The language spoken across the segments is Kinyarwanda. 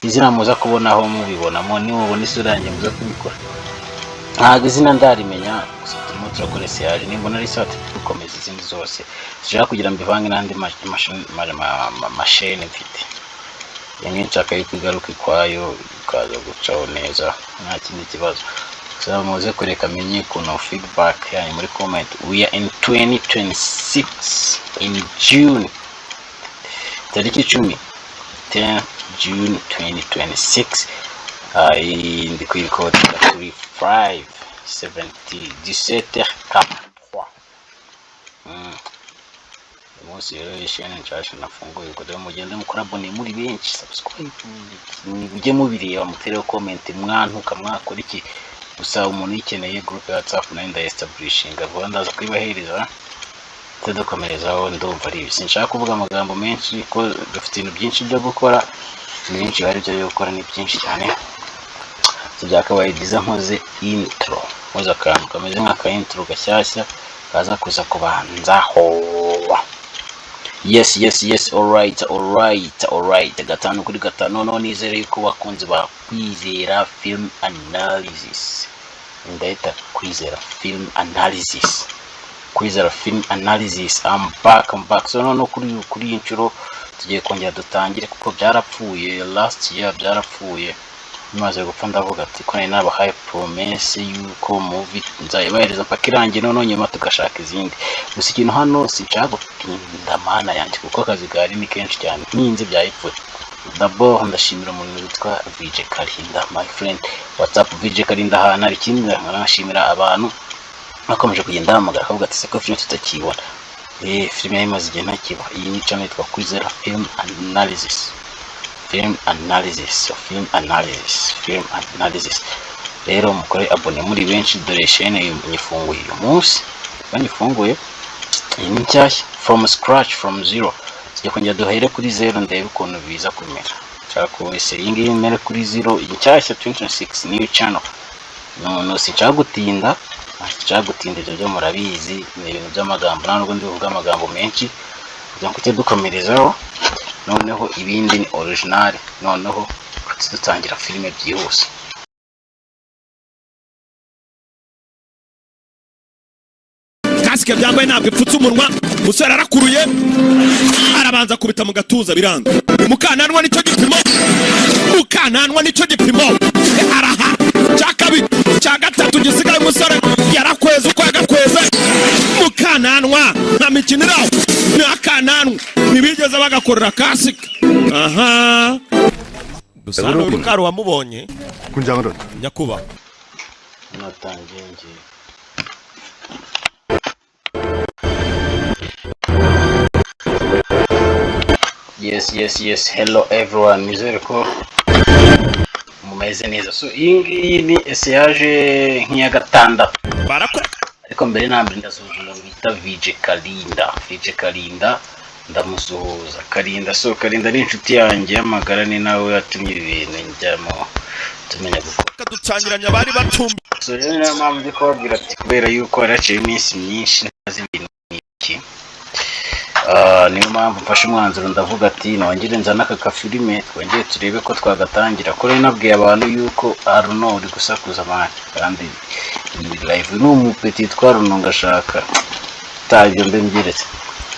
izina muza kubonaho mubibonamo ni mubona isura yanjye muza kubikora ntabwo izina ndarimenya gusa turimo turakora siyaje nimbona ari sate dukomeza izindi zose zishaka kugira mbivange n'andi mashene mfite yamwe nshaka yuko igaruka ikwayo ikaza gucaho neza nta kindi kibazo gusa muze kureka menye kuno feedback yanyu muri comment. We are in 2026 in June tariki 10 June 2026 ndi ku ikoti kuri 5:17h43 umunsi rero ishene nshasha nafunguye ko rero mugende mukora abone muri benshi subscribe mujye mubireba mutere comment mwantuka mwakora iki gusa umuntu yikeneye group ya WhatsApp nayo ndaestablishinga vuba ndaza kwibahereza tudakomerezaho ndumva ari sinshaka kuvuga amagambo menshi ko dufite ibintu byinshi byo gukora byinshi bari byo gukora ni byinshi cyane byakabaye byiza nkoze intro muza akantu kameze nk'aka intro gashyashya kaza kuza kubanzaho. Yes, alright gatanu kuri gatanu no nizere yuko bakunze ba Kwizera Film Analysis ndahita Kwizera Film Analysis I'm back so no kuri inshuro tugiye kongera dutangire kuko byarapfuye last year byarapfuye maze gupfa ndavuga ati ko nari nabahaye promesse yuko movie nzayibahereza paka irangiye none nyuma tugashaka izindi gusa ikintu hano sinshaka gutinda mana yanjye kuko akazi gari ni kenshi cyane ninze byayipfuye. D'abord ndashimira umuntu witwa VJ Kalinda my friend WhatsApp VJ Kalinda hana ari kimwe nashimira abantu nakomeje kugenda hamagara akavuga ati seko film tutakibona film yayimaze igihe ntakiba iyi ni channel yitwa Kwizera Film Analysis rero mukore abone muri benshi dore chaîne yifunguye uyu munsi banifunguye iyi ni nshyashya from scratch from zero tujye kongera duhere kuri zero ndebe ukuntu biza kumera nshaka wese iyi ngiyi mere kuri zero inshyashya 2026 new channel no sinshaka gutinda ibyo byo murabizi ni ibintu by'amagambo ntabwo ndivuga amagambo menshi kugira ngo dukomerezaho noneho ibindi ni original noneho dutangira filime byihuse. Kasike byambaye ntabwo ipfutse umunwa musore arakuruye arabanza kubita mu gatuza biranga mukananwa nicyo gipimo araha cyakabiri cya gatatu gisigaye umusore yarakweza uko yagakweza mukananwa nta mikinira n'akananwa ntibigeze bagakorera kasike aha gusa hano mukaro wamubonye kunjangaro nyakuba natangiye Yes, hello everyone, nizere ko mumeze neza. So iyi ngiyi ni esiyaje nk'iya gatandatu ariko mbere na mbere ndasuhuza umuntu bita VJ Kalinda ndamusuhuza Kalinda. So Kalinda ni inshuti yanjye y'amagara ni nawe yatumye ibintu njyamo tumenya gukora ducangiranya bari batumbi. So rero niyo mpamvu ndi kubabwira ati kubera yuko haraciye iminsi myinshi ntazi ibintu n'iki niyo mpamvu mfashe umwanzuro ndavuga ati nongere nzana aka filime twongere turebe ko twagatangira ko rero nabwiye abantu yuko Arno uri gusakuza amani kandi ni live n'umupeti twaruno ngashaka tabyo mbe mbyeretse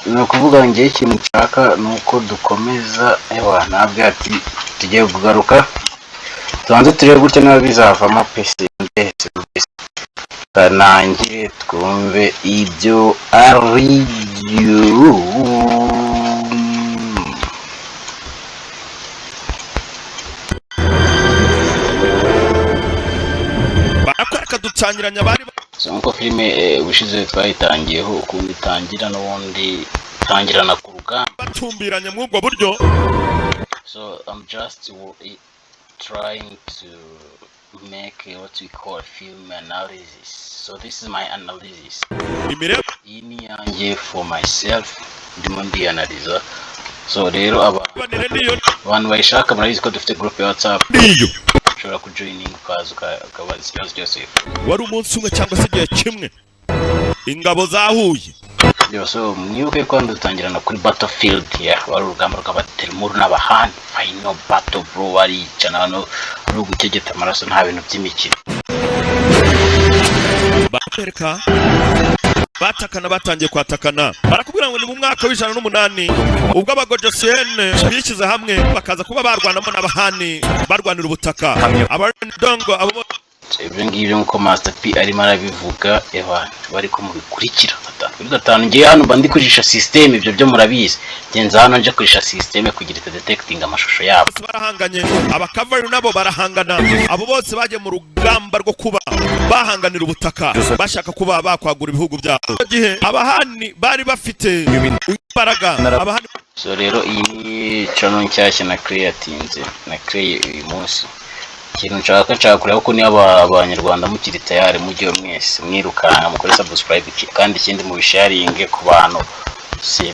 ni ukuvuga ngiye ikintu nshaka nuko dukomeza ntabwo ati tugiye kugaruka tubanze turebe gutya niba bizavamo pese mbese kanangire twumve ibyo ari barakwereka ducangiranya bari nkuko filime ubushize twayitangiyeho ukuntu itangira n'ubundi itangirana ku rugamba batumbiranye muri ubwo buryo. So I'm just trying to make what we call film analysis. So this is my analysis. Ini yanjye for myself ndimo ndianaliza. So rero abantu bayishaka murabizi ko dufite group ya WhatsApp ushobora kujoining ukaza ukabaza ikibazo cyose wari umunsi umwe cyangwa se igihe kimwe ingabo zahuye. So mwibuke ko dutangirana kuri Battlefield ya wari urugamba rw'abatermuru n'abahani, final battle bro, baricana hano ari ugutegeta amaraso, nta bintu by'imikino. Batereka batakana, batangiye kwatakana, barakubwira ngo ni mu mwaka w'108 ubwo abagojosienne bishyize hamwe bakaza kuba barwanamo n'abahani barwanira ubutaka. Abadongo abo ibyo ngibyo nko Master P arimo arabivuga, bari ko mubikurikira gatanu. Ngiye hano mba ndi kurisha system, ibyo byo murabizi. Genza hano nje kurisha system kugira ite detecting amashusho yabo. Barahanganye, abakavari nabo barahangana, abo bose baje mu rugamba rwo kuba bahanganira ubutaka, bashaka kuba bakwagura ibihugu byabo. Gihe abahani bari bafite imbaraga. Abahani so rero iyi channel nshyashya na creatinze na create uyu munsi, ikintu nshaka kureba ko niba abanyarwanda mukiri tayari mujye mwese mwirukanka mukore subscribe, kandi ikindi mu bisharinge ku bantu.